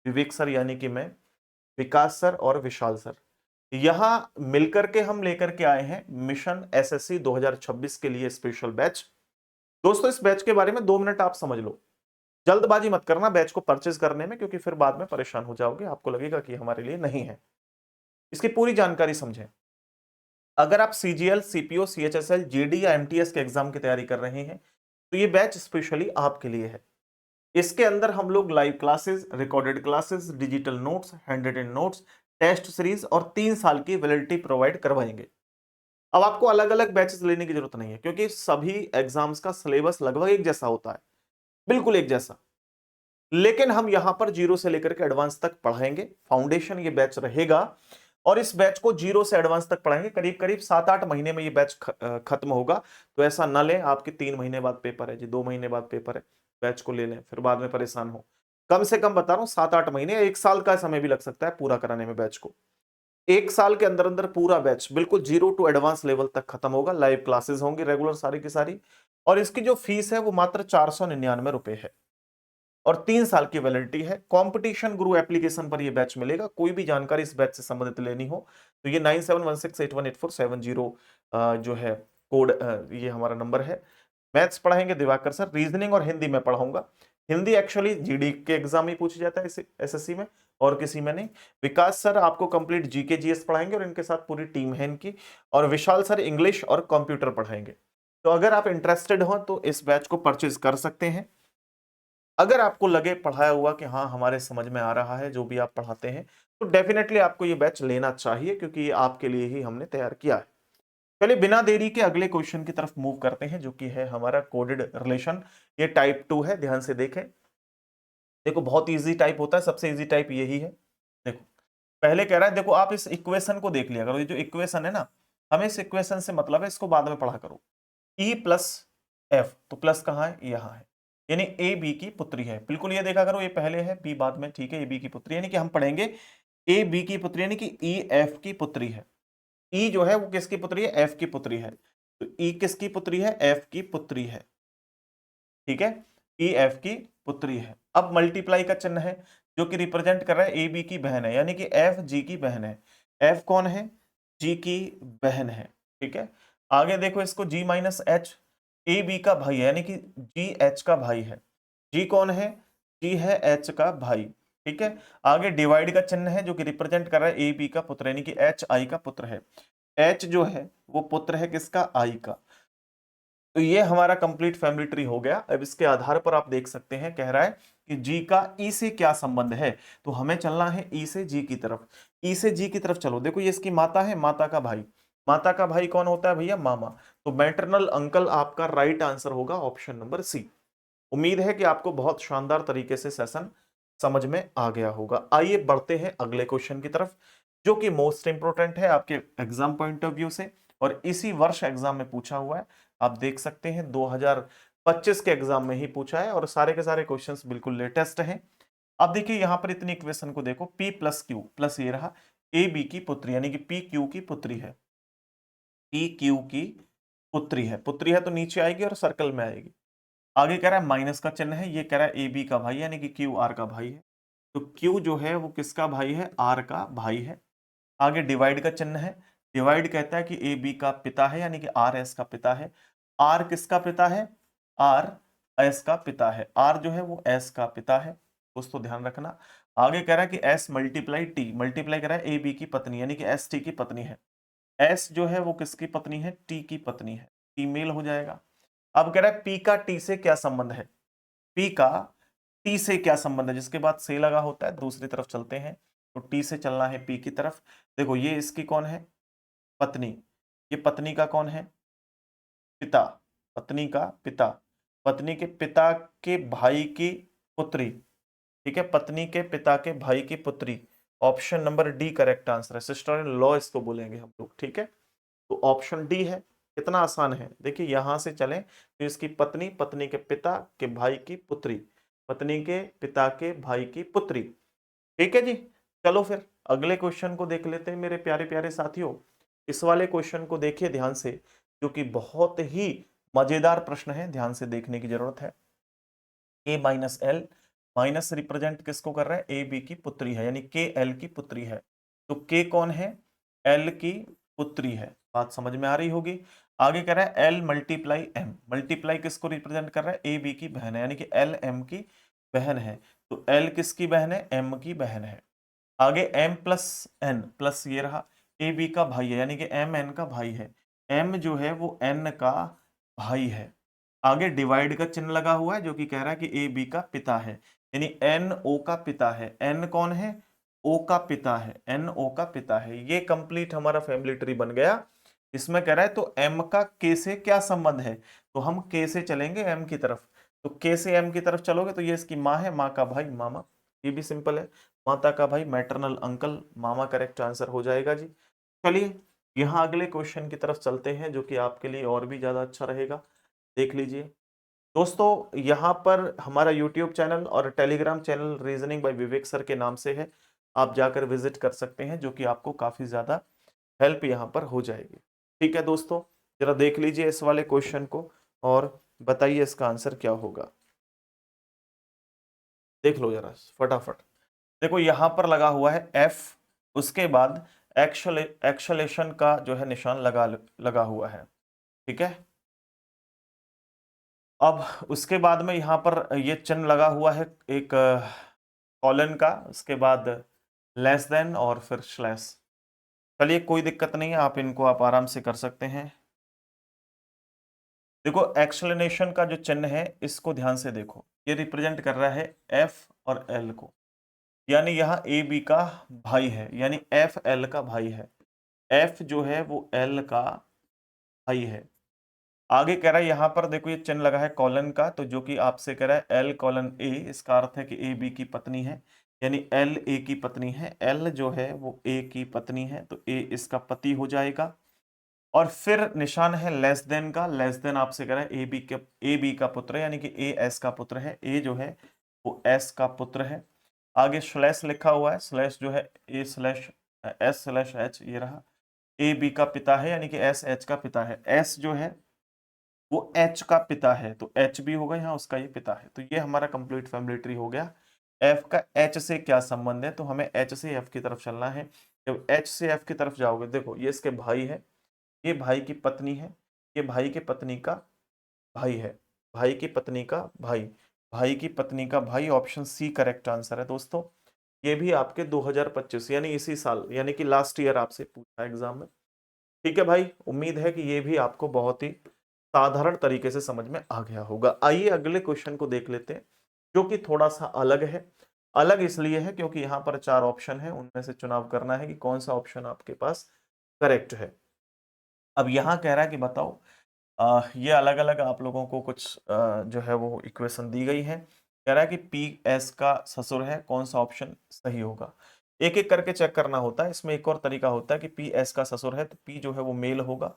Speaker 1: विवेक सर यानी कि मैं, विकास सर और विशाल सर। यहां मिलकर के हम लेकर के आए हैं मिशन एसएससी 2026 के लिए स्पेशल बैच। दोस्तों इस बैच के बारे में 2 मिनट आप समझ लो, जल्दबाजी मत करना बैच को परचेज करने में, क्योंकि फिर बाद में परेशान हो जाओगे, आपको लगेगा कि हमारे लिए नहीं है। इसकी पूरी जानकारी समझें। अगर आप सीजीएल, सीपीओ, सीएचएसएल, जीडी या एमटीएस के एग्जाम की तैयारी कर रहे हैं तो ये बैच स्पेशली आपके लिए है। इसके अंदर हम लोग live classes, recorded classes, digital notes, handwritten notes, test series और 3 साल की वैलिडिटी प्रोवाइड करवाएंगे। अब आपको अलग अलग बैचेस लेने की जरूरत नहीं है, क्योंकि सभी एग्जाम्स का सिलेबस लगभग एक जैसा होता है, बिल्कुल एक जैसा। लेकिन हम यहां पर जीरो से लेकर के एडवांस तक पढ़ाएंगे। फाउंडेशन ये बैच रहेगा और इस बैच को जीरो से एडवांस तक पढ़ाएंगे। करीब करीब 7-8 महीने में ये बैच खत्म होगा। तो ऐसा ना लें आपके 3 महीने बाद पेपर है जी, 2 महीने बाद पेपर है, बैच को ले लें फिर बाद में परेशान हो। कम से कम बता रहा हूं 7-8 महीने, 1 साल का समय भी लग सकता है पूरा कराने में बैच को। 1 साल के अंदर अंदर पूरा बैच बिल्कुल जीरो टू एडवांस लेवल तक खत्म होगा। लाइव क्लासेस होंगी रेगुलर सारी की सारी, और इसकी जो फीस है वो मात्र 499 रुपए है और 3 साल की वैलिडिटी है। कंपटीशन गुरु एप्लीकेशन पर यह बैच मिलेगा। कोई भी जानकारी इस बैच से संबंधित लेनी हो तो ये 9716818470 जो है कोड, ये हमारा नंबर है। मैथ्स पढ़ाएंगे दिवाकर सर, रीजनिंग और हिंदी में पढ़ाऊंगा। हिंदी एक्चुअली जीडी के एग्जाम ही पूछा जाता है इसे एसएससी में, और किसी में नहीं। विकास सर आपको कंप्लीट जीके जीएस पढ़ाएंगे और इनके साथ पूरी टीम है इनकी, और विशाल सर इंग्लिश और कंप्यूटर पढ़ाएंगे। तो अगर आप इंटरेस्टेड हो तो इस बैच को परचेज कर सकते हैं। अगर आपको लगे पढ़ाया हुआ कि हाँ हमारे समझ में आ रहा है जो भी आप पढ़ाते हैं, तो डेफिनेटली आपको ये बैच लेना चाहिए, क्योंकि ये आपके लिए ही हमने तैयार किया है। चलिए बिना देरी के अगले क्वेश्चन की तरफ मूव करते हैं, जो कि है हमारा कोडेड रिलेशन। ये टाइप 2 है, ध्यान से देखें। देखो बहुत इजी टाइप होता है, सबसे इजी टाइप यही है। देखो पहले कह रहा है, देखो आप इस इक्वेशन को देख लिया करो। ये जो इक्वेशन है ना, हमें इस इक्वेशन से मतलब है, इसको बाद में पढ़ा करो। E प्लस एफ, तो प्लस कहाँ है? यहाँ है, यानी ए बी की पुत्री है। बिल्कुल ये देखा करो, ये पहले है बी बाद में, ठीक है। ए बी की पुत्री यानी कि हम पढ़ेंगे ए बी की पुत्री यानी कि ई एफ की पुत्री है। ई जो है वो किसकी पुत्री है? एफ की पुत्री है। तो ई किसकी पुत्री है? एफ की पुत्री है, ठीक है। ई एफ की पुत्री है। अब मल्टीप्लाई का चिन्ह है जो कि रिप्रेजेंट कर रहा है ए बी की बहन है, यानी कि एफ जी की बहन है। एफ कौन है? जी की बहन है, ठीक है। आगे देखो इसको जी माइनस एच, ए बी का भाई है, यानी कि जी एच का भाई है। जी कौन है? जी है एच का भाई, ठीक है। आगे डिवाइड का चिन्ह है जो कि रिप्रेजेंट कर रहा है ए बी का पुत्र, यानी कि एच आई का पुत्र है। एच जो है वो पुत्र है किसका? आई का। तो ये हमारा कंप्लीट फैमिली ट्री हो गया। अब इसके आधार पर आप देख सकते हैं, कह रहा है कि जी का ई से क्या संबंध है, तो हमें चलना है ई से जी की तरफ। ई से जी की तरफ चलो। देखो ये इसकी माता है, माता का भाई। माता का भाई कौन होता है भैया? मामा। तो मैटरनल अंकल आपका राइट आंसर होगा ऑप्शन नंबर सी। उम्मीद है कि आपको बहुत शानदार तरीके से सेशन समझ में आ गया होगा। आइए बढ़ते हैं अगले क्वेश्चन की तरफ। जो कि मोस्ट इंपोर्टेंट है आपके एग्जाम पॉइंट ऑफ व्यू से, और इसी वर्ष एग्जाम में पूछा हुआ है। आप देख सकते हैं 2025 के एग्जाम में ही पूछा है, और सारे के सारे क्वेश्चंस बिल्कुल लेटेस्ट हैं। अब देखिए यहां पर इतनी इक्वेशन को देखो, P प्लस क्यू प्लस ये रहा ए बी की पुत्री, यानी कि पी क्यू की पुत्री है, पी क्यू की पुत्री है तो नीचे आएगी और सर्कल में आएगी। आगे कह रहा है माइनस का चिन्ह है, ये कह रहा है ए बी का भाई यानी कि क्यू आर का भाई है, तो क्यू जो है वो किसका भाई है, आर का भाई है। आगे डिवाइड का चिन्ह है, डिवाइड कहता है कि ए बी का पिता है यानी कि आर एस का पिता है। आर किसका पिता है, आर एस का पिता है, आर जो है वो एस का पिता है, दोस्तों ध्यान रखना। आगे कह रहा है कि एस मल्टीप्लाई टी, मल्टीप्लाई कह रहा है ए बी की पत्नी यानी कि एस टी की पत्नी है। एस जो है वो किसकी पत्नी है, टी की पत्नी है, फीमेल हो जाएगा। अब कह रहा है पी का टी से क्या संबंध है, पी का टी से क्या संबंध है, जिसके बाद से लगा होता है। दूसरी तरफ चलते हैं, तो टी से चलना है पी की तरफ। देखो ये इसकी कौन है, पत्नी, ये पत्नी का कौन है, पिता, पत्नी का पिता, पत्नी के पिता के भाई की पुत्री, ठीक है, पत्नी के पिता के भाई की पुत्री। Option number D correct answer है, सिस्टर इन लॉ इसको बोलेंगे हम लोग, ठीक है। तो ऑप्शन डी है, कितना आसान है। देखिए यहां से चलें तो इसकी पत्नी, पत्नी के पिता के भाई की पुत्री, पत्नी के पिता के भाई की पुत्री, ठीक है जी। चलो फिर अगले क्वेश्चन को देख लेते हैं मेरे प्यारे प्यारे साथियों। इस वाले क्वेश्चन को देखिए ध्यान से, जो कि बहुत ही मजेदार प्रश्न है, ध्यान से देखने की जरूरत है। ए माइनस एल, माइनस रिप्रेजेंट किसको कर रहा है, ए बी की पुत्री है यानी के एल की पुत्री है, तो के कौन है, एल की पुत्री है, बात समझ में आ रही होगी। आगे कह रहा है एल मल्टीप्लाई एम, मल्टीप्लाई किसको रिप्रेजेंट कर रहा है, ए बी की बहन है यानी कि एल एम की बहन है, तो एल किसकी बहन है, एम की बहन है। आगे m प्लस एन प्लस ये रहा ए बी का भाई है यानी कि एम एन का भाई है, m जो है वो n का भाई है। आगे डिवाइड का चिन्ह लगा हुआ है जो कि कह रहा है कि ए बी का पिता है, यानी एन ओ का पिता है, एन कौन है, ओ का पिता है, एन ओ का पिता है। ये कंप्लीट हमारा फैमिली ट्री बन गया। इसमें कह रहा है तो m का k से क्या संबंध है, तो हम k से चलेंगे m की तरफ, तो k से m की तरफ चलोगे तो ये इसकी माँ है, माँ का भाई मामा, ये भी सिंपल है, माता का भाई मैटरनल अंकल, मामा करेक्ट आंसर हो जाएगा जी। चलिए यहाँ अगले क्वेश्चन की तरफ चलते हैं जो कि आपके लिए और भी ज्यादा अच्छा रहेगा, देख लीजिए दोस्तों। यहाँ पर हमारा यूट्यूब चैनल और टेलीग्राम चैनल रीजनिंग बाय विवेक सर के नाम से है, आप जाकर विजिट कर सकते हैं, जो कि आपको काफी ज्यादा हेल्प यहाँ पर हो जाएगी। ठीक है दोस्तों, जरा देख लीजिए इस वाले क्वेश्चन को और बताइए इसका आंसर क्या होगा, देख लो जरा फटाफट। देखो यहां पर लगा हुआ है F, उसके बाद एक्सलेशन का जो है निशान लगा हुआ है, ठीक है। अब उसके बाद में यहां पर ये चिन्ह लगा हुआ है एक कॉलन का, उसके बाद लेस देन और फिर स्लैश। चलिए कोई दिक्कत नहीं है, आप आराम से कर सकते हैं। देखो एक्सलेशन का जो चिन्ह है इसको ध्यान से देखो, ये रिप्रेजेंट कर रहा है F और L को, यानी यहाँ ए बी का भाई है यानी एफ एल का भाई है, एफ जो है वो एल का भाई है। आगे कह रहा है यहाँ पर देखो ये चिन्ह लगा है कॉलन का, तो जो कि आपसे कह रहा है एल कॉलन ए, इसका अर्थ है कि ए बी की पत्नी है, यानी एल ए की पत्नी है, एल जो है वो ए की पत्नी है, तो ए इसका पति हो जाएगा। और फिर निशान है लेस देन का, लेस देन आपसे कह रहा है ए बी का पुत्र है यानी कि ए एस का पुत्र है, ए जो है वो एस का पुत्र है। आगे स्लैश लिखा हुआ है, स्लैश जो है A slash S slash H, ये रहा ए बी का पिता है यानी कि एस एच का पिता है, एस जो है वो एच का पिता है, तो एच भी होगा यहाँ उसका ये पिता है। तो ये हमारा कंप्लीट फैमिली ट्री हो गया। एफ का एच से क्या संबंध है, तो हमें एच से एफ की तरफ चलना है। जब एच से एफ की तरफ जाओगे, देखो ये इसके भाई है, ये भाई की पत्नी है, ये भाई की पत्नी का भाई है, भाई की पत्नी का भाई, भाई की पत्नी का भाई, ऑप्शन सी करेक्ट आंसर है दोस्तों। ये भी आपके 2025 यानी इसी साल यानी कि लास्ट ईयर आपसे पूछा एग्जाम में। ठीक है भाई, उम्मीद है कि ये भी आपको बहुत ही साधारण तरीके से समझ में आ गया होगा। आइए अगले क्वेश्चन को देख लेते हैं, जो कि थोड़ा सा अलग है। अलग इसलिए है क्योंकि यहाँ पर 4 ऑप्शन है, उनमें से चुनाव करना है कि कौन सा ऑप्शन आपके पास करेक्ट है। अब यहाँ कह रहा है कि बताओ, ये अलग अलग आप लोगों को कुछ जो है वो इक्वेशन दी गई है। कह रहा है कि पी एस का ससुर है, कौन सा ऑप्शन सही होगा। एक एक करके चेक करना होता है। इसमें एक और तरीका होता है कि पी एस का ससुर है तो पी जो है वो मेल होगा।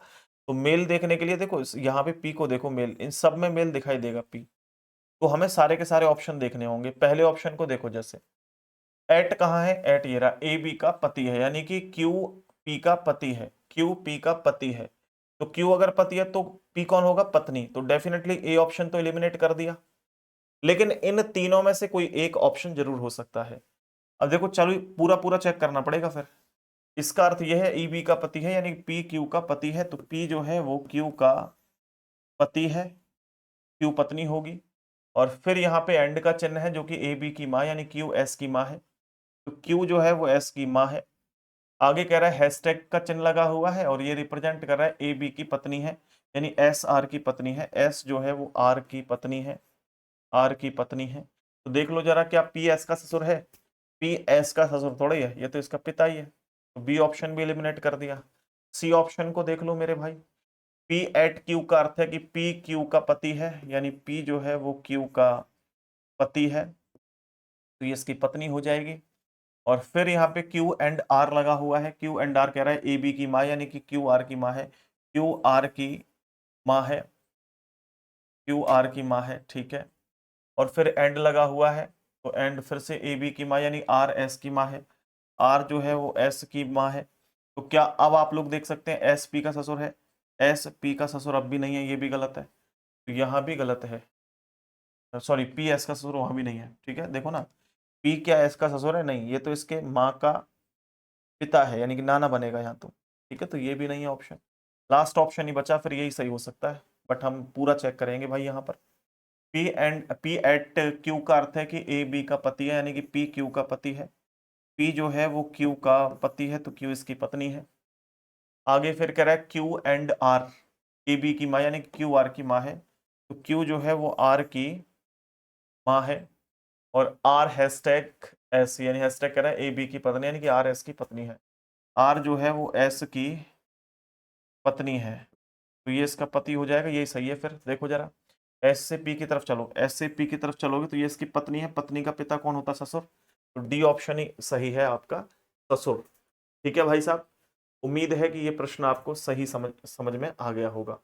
Speaker 1: तो मेल देखने के लिए देखो यहाँ पे पी को देखो मेल, इन सब में मेल दिखाई देगा पी। तो हमें सारे के सारे ऑप्शन देखने होंगे। पहले ऑप्शन को देखो, जैसे एट कहाँ है, एट ये रहा, ए बी का पति है, यानी कि क्यू पी का पति है, क्यू पी का पति है। तो क्यू अगर पति है तो पी कौन होगा, पत्नी। तो डेफिनेटली ए ऑप्शन तो एलिमिनेट कर दिया। लेकिन इन तीनों में से कोई एक ऑप्शन जरूर हो सकता है। अब देखो चलो पूरा पूरा चेक करना पड़ेगा फिर। इसका अर्थ यह है ई बी का पति है, यानी पी क्यू का पति है, तो पी जो है वो क्यू का पति है, क्यू पत्नी होगी। और फिर यहाँ पे एंड का चिन्ह है जो कि ए बी की माँ यानी क्यू एस की माँ है, तो क्यू जो है वो एस की माँ है। आगे कह रहा है हैशटैग का चिन्ह लगा हुआ है और ये रिप्रेजेंट कर रहा है ए बी की पत्नी है, यानी एस आर की पत्नी है, एस जो है वो आर की पत्नी है, आर की पत्नी है। तो देख लो जरा, क्या पी एस का ससुर है, पी एस का ससुर थोड़ा ही है, ये तो इसका पिता ही है। तो बी ऑप्शन भी एलिमिनेट कर दिया। सी ऑप्शन को देख लो मेरे भाई, पी एट क्यू का अर्थ है कि पी क्यू का पति है, यानी पी जो है वो क्यू का पति है, तो ये इसकी पत्नी हो जाएगी। और फिर यहाँ पे क्यू एंड आर लगा हुआ है, क्यू एंड आर कह रहा है ए बी की माँ, यानी कि क्यू आर की माँ है, क्यू आर की माँ है, क्यू आर की माँ है, ठीक है। और फिर एंड लगा हुआ है, तो एंड फिर से ए बी की माँ यानी आर एस की माँ है, आर जो है वो एस की माँ है। तो क्या अब आप लोग देख सकते हैं एस पी का ससुर है, एस पी का ससुर अब भी नहीं है, ये भी गलत है, तो यहाँ भी गलत है। सॉरी, पी एस का ससुर वहां भी नहीं है, ठीक है। देखो ना, पी क्या एस का ससुर है, नहीं, ये तो इसके माँ का पिता है, यानी कि नाना बनेगा यहाँ तो, ठीक है। तो ये भी नहीं है ऑप्शन, लास्ट ऑप्शन ही बचा, फिर यही सही हो सकता है। बट हम पूरा चेक करेंगे भाई यहाँ पर। P and P at Q का अर्थ है कि ए बी का पति है, यानी कि पी क्यू का पति है, पी जो है वो क्यू का पति है, तो क्यू इसकी पत्नी है। आगे फिर कह रहा है Q and R, A B की माँ यानी कि क्यू आर की माँ है, तो क्यू जो है वो आर की माँ है। और आर हैशटैग एस, यानी हैशटैग कह रहा है ए बी की पत्नी, यानी कि आर एस की पत्नी है, आर जो है वो एस की पत्नी है, तो ये इसका पति हो जाएगा, यही सही है। फिर देखो जरा, एस से पी की तरफ चलो, एस से पी की तरफ चलोगे तो ये इसकी पत्नी है, पत्नी का पिता कौन होता है, ससुर। तो डी ऑप्शन ही सही है आपका, ससुर। ठीक है भाई साहब, उम्मीद है कि ये प्रश्न आपको सही समझ में आ गया होगा।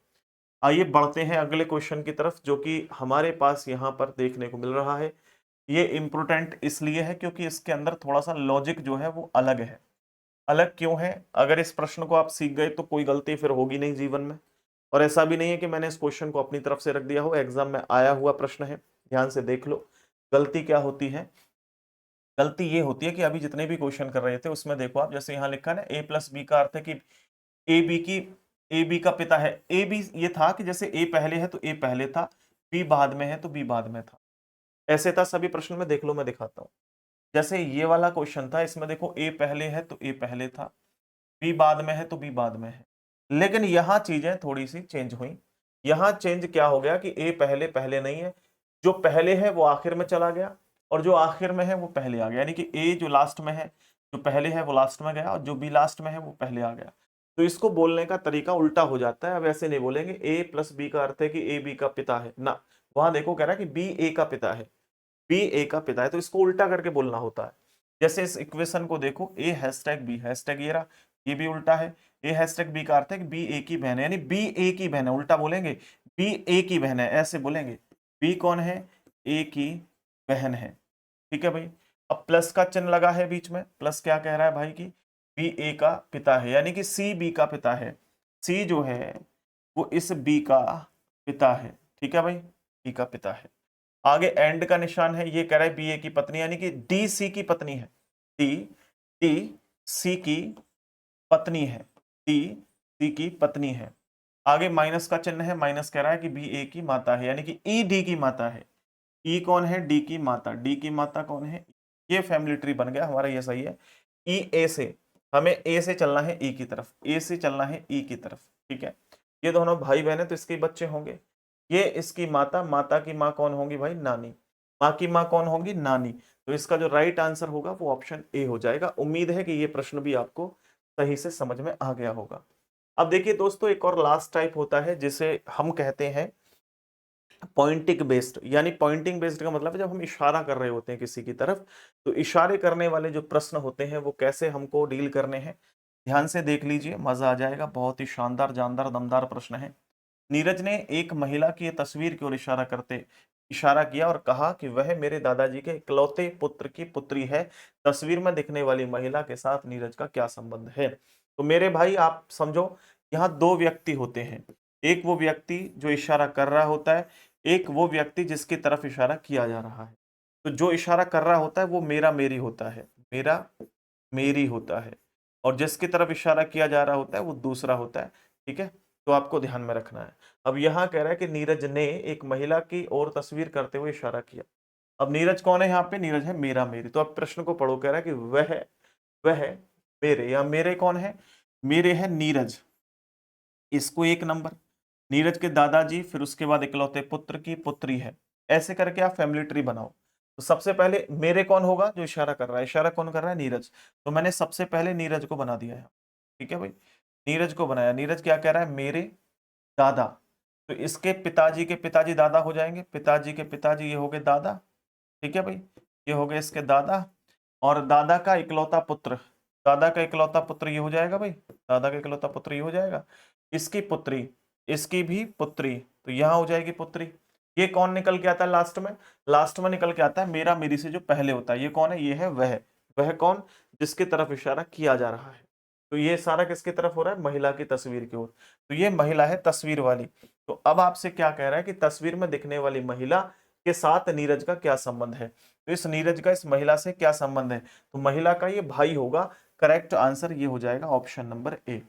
Speaker 1: आइए बढ़ते हैं अगले क्वेश्चन की तरफ, जो कि हमारे पास यहाँ पर देखने को मिल रहा है। ये इम्पोर्टेंट इसलिए है क्योंकि इसके अंदर थोड़ा सा लॉजिक जो है वो अलग है। अलग क्यों है, अगर इस प्रश्न को आप सीख गए तो कोई गलती फिर होगी नहीं जीवन में। और ऐसा भी नहीं है कि मैंने इस क्वेश्चन को अपनी तरफ से रख दिया हो, एग्जाम में आया हुआ प्रश्न है, ध्यान से देख लो। गलती क्या होती है, गलती ये होती है कि अभी जितने भी क्वेश्चन कर रहे थे उसमें देखो आप, जैसे यहाँ लिखा है ना ए प्लस बी का अर्थ है कि ए बी की, ए बी का पिता है, ए बी ये था कि जैसे ए पहले है तो ए पहले था, बी बाद में है तो बी बाद में था, ऐसे था सभी प्रश्न में। देख लो मैं दिखाता हूँ, जैसे ये वाला क्वेश्चन था, इसमें देखो ए पहले है तो ए पहले था, बी बाद में है तो बी बाद में है। लेकिन यहाँ चीजें थोड़ी सी चेंज हुई। यहाँ चेंज क्या हो गया कि ए पहले पहले नहीं है, जो पहले है वो आखिर में चला गया और जो आखिर में है वो पहले आ गया, यानी कि ए जो लास्ट में है, जो पहले है वो लास्ट में गया और जो बी लास्ट में है वो पहले आ गया। तो इसको बोलने का तरीका उल्टा हो जाता है। अब ऐसे नहीं बोलेंगे ए प्लस बी का अर्थ है कि ए बी का पिता है ना, वहां देखो कह रहा है कि बी ए का पिता है, बी ए का पिता है, तो इसको उल्टा करके बोलना होता है। जैसे इस इक्वेशन को देखो, ए हैशटैग बी, हैशटैग ये रहा, ये भी उल्टा है। ए हैशटैग बी का अर्थ है कि बी ए की बहन है, यानी बी ए की बहन है, उल्टा बोलेंगे बी ए की बहन है, ऐसे बोलेंगे। बी कौन है, ए की बहन है, ठीक है भाई। अब प्लस का चिन्ह लगा है बीच में, प्लस क्या कह रहा है भाई की बी ए का पिता है, यानी कि सी बी का पिता है, सी जो है वो इस बी का पिता है, ठीक है भाई, बी का पिता है। आगे एंड का निशान है, ये कह रहा है बी ए की पत्नी, यानी कि डी सी की पत्नी है, डी डी सी की पत्नी है, डी सी की पत्नी है। आगे माइनस का चिन्ह है, माइनस कह रहा है कि बी ए की माता है, यानी कि ई डी की माता है। ई कौन है, डी की माता, डी की माता कौन है, ये फैमिली ट्री बन गया हमारा, ये सही है। ई ए से, हमें ए से चलना है ई की तरफ, ए से चलना है ई की तरफ, ठीक है। ये दोनों भाई बहन है तो इसके बच्चे होंगे। ये इसकी माता, माता की माँ कौन होगी भाई, नानी, माँ की माँ कौन होगी, नानी। तो इसका जो राइट आंसर होगा वो ऑप्शन ए हो जाएगा। उम्मीद है कि ये प्रश्न भी आपको सही से समझ में आ गया होगा। अब देखिए दोस्तों, एक और लास्ट टाइप होता है जिसे हम कहते हैं पॉइंटिंग बेस्ड, यानी पॉइंटिंग बेस्ड का मतलब है जब हम इशारा कर रहे होते हैं किसी की तरफ, तो इशारे करने वाले जो प्रश्न होते हैं वो कैसे हमको डील करने हैं, ध्यान से देख लीजिए, मजा आ जाएगा। बहुत ही शानदार, जानदार, दमदार प्रश्न है। नीरज ने एक महिला की तस्वीर की ओर इशारा किया और कहा कि वह मेरे दादाजी के इकलौते पुत्र की पुत्री है। तस्वीर में दिखने वाली महिला के साथ नीरज का क्या संबंध है? तो मेरे भाई आप समझो, यहाँ दो व्यक्ति होते हैं। एक वो व्यक्ति जो इशारा कर रहा होता है, एक वो व्यक्ति जिसकी तरफ इशारा किया जा रहा है। तो जो इशारा कर रहा होता है वो मेरा मेरी होता है, मेरा मेरी होता है, और जिसकी तरफ इशारा किया जा रहा होता है वो दूसरा होता है। ठीक है, तो आपको ध्यान में रखना है। अब यहाँ कह रहा है कि नीरज ने एक महिला की ओर तस्वीर करते हुए इशारा किया। अब नीरज कौन है यहाँ पे? नीरज है मेरा मेरी। तो अब प्रश्न को पढ़ो, कह रहा है कि वह मेरे, या मेरे कौन है? मेरे है नीरज, इसको एक नंबर, नीरज के दादाजी, फिर उसके बाद इकलौते पुत्र की पुत्री है। ऐसे करके आप फैमिली ट्री बनाओ। तो सबसे पहले मेरे कौन होगा? जो इशारा कर रहा है। इशारा कौन कर रहा है? नीरज। तो मैंने सबसे पहले नीरज को बना दिया है। ठीक है भाई, नीरज को बनाया। नीरज क्या कह रहा है? मेरे दादा। तो इसके पिताजी के पिताजी दादा हो जाएंगे, पिताजी के पिताजी ये हो गए दादा। ठीक है भाई, ये हो गए इसके दादा। और दादा का इकलौता पुत्र, दादा का इकलौता पुत्र ये हो जाएगा भाई, दादा का इकलौता पुत्र ये हो जाएगा। इसकी पुत्री, इसकी भी पुत्री, तो यहां हो जाएगी पुत्री। ये कौन निकल के आता है लास्ट में? लास्ट में निकल के आता है मेरा मेरी से जो पहले होता है। ये कौन है? ये है वह कौन? जिसकी तरफ इशारा किया जा रहा है। तो ये सारा किसकी तरफ हो रहा है? महिला की तस्वीर की ओर। तो ये महिला है तस्वीर वाली। तो अब आपसे क्या कह रहा है कि तस्वीर में दिखने वाली महिला के साथ नीरज का क्या संबंध है? तो इस नीरज का इस महिला से क्या संबंध है? तो महिला का ये भाई होगा। करेक्ट आंसर ये हो जाएगा option number A.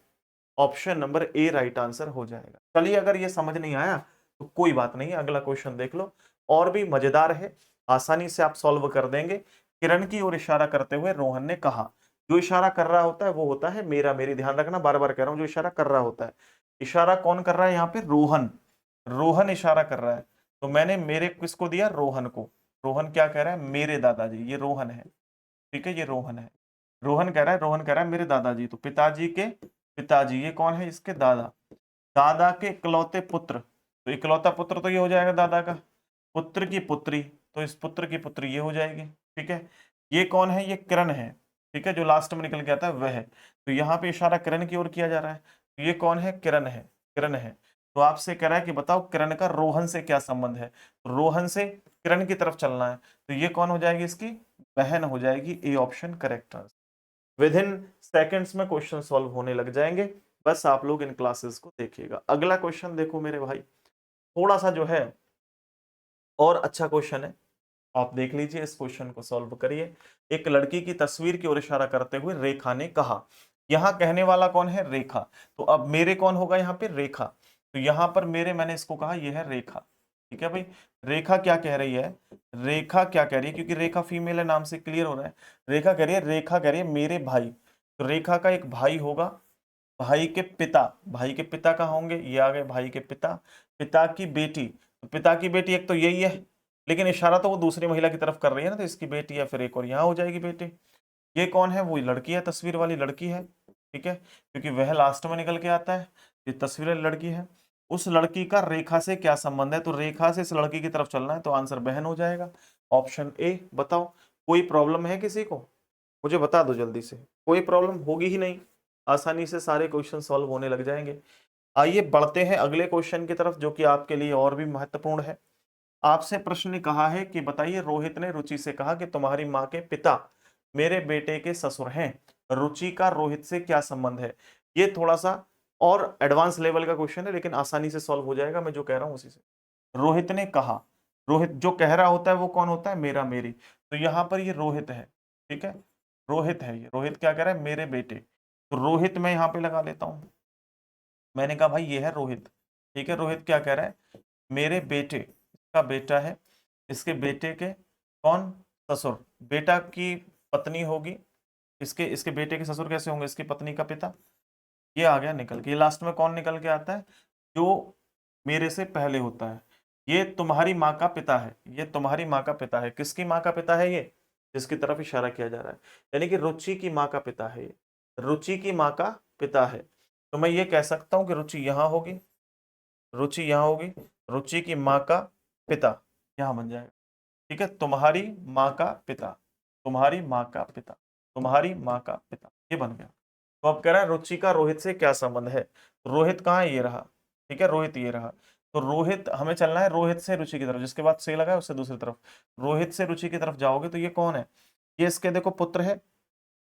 Speaker 1: Option number A right answer हो जाएगा। चलिए, अगर ये समझ नहीं आया तो कोई बात नहीं, अगला क्वेश्चन देख लो, और भी मजेदार है, आसानी से आप सॉल्व कर देंगे। किरण की ओर इशारा करते हुए रोहन ने कहा। जो इशारा कर रहा होता है वो होता है मेरा मेरी। ध्यान रखना, बार बार कह रहा हूं, जो इशारा कर रहा होता है। इशारा कौन कर रहा है यहाँ पे? रोहन। रोहन इशारा कर रहा है। तो मैंने मेरे किसको दिया? रोहन को। रोहन क्या कह रहा है? मेरे दादाजी। ये रोहन है, ठीक है, ये रोहन है। रोहन कह रहा है मेरे दादाजी। तो पिताजी के पिताजी, ये कौन है? इसके दादा। दादा के इकलौते पुत्र, तो इकलौता पुत्र तो ये हो जाएगा दादा का। पुत्र की पुत्री, तो इस पुत्र की पुत्री ये हो जाएगी। ठीक है, ये कौन है? ये किरण है। ठीक है, जो लास्ट में निकल के आता है वह है। तो यहाँ पे इशारा किरण की ओर किया जा रहा है। तो ये कौन है? किरण है, किरण है। तो आपसे कह रहा है कि बताओ किरण का रोहन से क्या संबंध है? तो रोहन से किरण की तरफ चलना है। तो ये कौन हो जाएगी? इसकी बहन हो जाएगी। A option correct answer. With in seconds में क्वेश्चन सॉल्व होने लग जाएंगे, बस आप लोग इन क्लासेस को देखिएगा। अगला क्वेश्चन देखो मेरे भाई, थोड़ा सा जो है और अच्छा क्वेश्चन है, आप देख लीजिए, इस क्वेश्चन को सॉल्व करिए। एक लड़की की तस्वीर की ओर इशारा करते हुए रेखा ने कहा। यहाँ कहने वाला कौन है? रेखा। तो अब मेरे कौन होगा यहाँ पे? रेखा। तो यहाँ पर मेरे, मैंने इसको कहा ये है रेखा। ठीक है भाई, रेखा क्या कह रही है? रेखा क्या कह रही है? क्योंकि रेखा फीमेल है, नाम से क्लियर हो रहा है। रेखा कह रही है मेरे भाई। तो रेखा का एक भाई होगा, भाई के पिता। भाई के पिता कहाँ होंगे? ये आ गए भाई के पिता। पिता की बेटी, तो पिता की बेटी एक तो यही है, लेकिन इशारा तो वो दूसरी महिला की तरफ कर रही है ना, तो इसकी बेटी या फिर एक और यहाँ हो जाएगी बेटी। ये कौन है? वो लड़की है, तस्वीर वाली लड़की है। ठीक है, क्योंकि वह लास्ट में निकल के आता है। ये तस्वीर वाली लड़की है। उस लड़की का रेखा से क्या संबंध है? तो रेखा से इस लड़की की तरफ चलना है, तो आंसर बहन हो जाएगा। Option A. बताओ, कोई प्रॉब्लम है किसी को? मुझे बता दो जल्दी से, कोई प्रॉब्लम होगी ही नहीं, आसानी से सारे क्वेश्चन सॉल्व होने लग जाएंगे। आइए बढ़ते हैं अगले क्वेश्चन की तरफ, जो कि आपके लिए और भी महत्वपूर्ण है। आपसे प्रश्न ने कहा है कि बताइए, रोहित ने रुचि से कहा कि तुम्हारी माँ के पिता मेरे बेटे के ससुर हैं। रुचि का रोहित से क्या संबंध है? ये थोड़ा सा और एडवांस लेवल का क्वेश्चन है, लेकिन आसानी से सॉल्व हो जाएगा, मैं जो कह रहा हूं उसी से। रोहित ने कहा, रोहित जो कह रहा होता है वो कौन होता है? मेरा मेरी। तो यहां पर ये रोहित है। ठीक है, रोहित है। ये रोहित क्या कह रहा है? मेरे बेटे। तो रोहित मैं यहां पे लगा लेता हूं। मैंने कहा भाई ये है रोहित। ठीक है, रोहित क्या कह रहा है? मेरे बेटे, इसका बेटा है, इसके बेटे के कौन? ससुर। बेटा की पत्नी होगी, इसके इसके बेटे के ससुर कैसे होंगे? इसकी पत्नी का पिता। ये आ गया निकल के। ये लास्ट में कौन निकल के आता है? जो मेरे से पहले होता है। ये तुम्हारी माँ का पिता है, ये तुम्हारी माँ का पिता है। किसकी माँ का पिता है? ये जिसकी तरफ इशारा किया जा रहा है, यानी कि रुचि की माँ का पिता है। ये रुचि की माँ का पिता है। तो मैं ये कह सकता हूँ कि रुचि यहाँ होगी, रुचि यहाँ होगी, रुचि की माँ का पिता, यहां बन जाएगा। ठीक है, तुम्हारी माँ का पिता, तुम्हारी माँ का पिता, तुम्हारी माँ का पिता, ये बन गया। तो अब कह रहा है रुचिका रोहित से क्या संबंध है। रोहित कहाँ है, ये रहा। ठीक है, रोहित ये रहा। तो रोहित, हमें चलना है रोहित से रुचि की तरफ, जिसके बाद से लगा है उससे दूसरी तरफ। रोहित से रुचि की तरफ जाओगे तो ये कौन है, ये इसके देखो पुत्र है।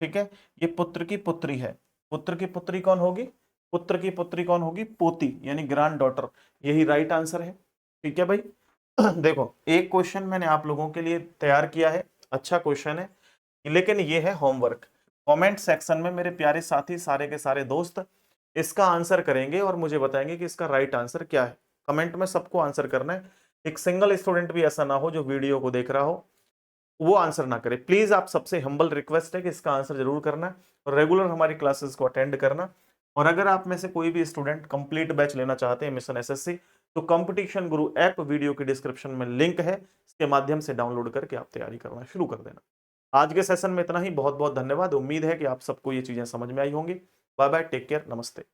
Speaker 1: ठीक है, ये पुत्र की पुत्री है। पुत्र की पुत्री कौन होगी, पुत्र की पुत्री कौन होगी, पोती, यानी ग्रैंड डॉटर। यही राइट आंसर है। ठीक है भाई। देखो एक क्वेश्चन मैंने आप लोगों के लिए तैयार किया है, अच्छा क्वेश्चन है, लेकिन ये है होमवर्क। कमेंट सेक्शन में मेरे प्यारे साथी सारे के सारे दोस्त इसका आंसर करेंगे और मुझे बताएंगे कि इसका राइट आंसर क्या है। कमेंट में सबको आंसर करना है। एक सिंगल स्टूडेंट भी ऐसा ना हो जो वीडियो को देख रहा हो वो आंसर ना करे। प्लीज आप सबसे हम्बल रिक्वेस्ट है कि इसका आंसर जरूर करना और रेगुलर हमारी क्लासेस को अटेंड करना। और अगर आप में से कोई भी स्टूडेंट कंप्लीट बैच लेना चाहते हैं मिशन एसएससी, तो कंपटीशन गुरु ऐप वीडियो की डिस्क्रिप्शन में लिंक है, इसके माध्यम से डाउनलोड करके आप तैयारी करना शुरू कर देना। आज के सेशन में इतना ही, बहुत बहुत धन्यवाद। उम्मीद है कि आप सबको ये चीजें समझ में आई होंगी। बाय बाय, टेक केयर, नमस्ते।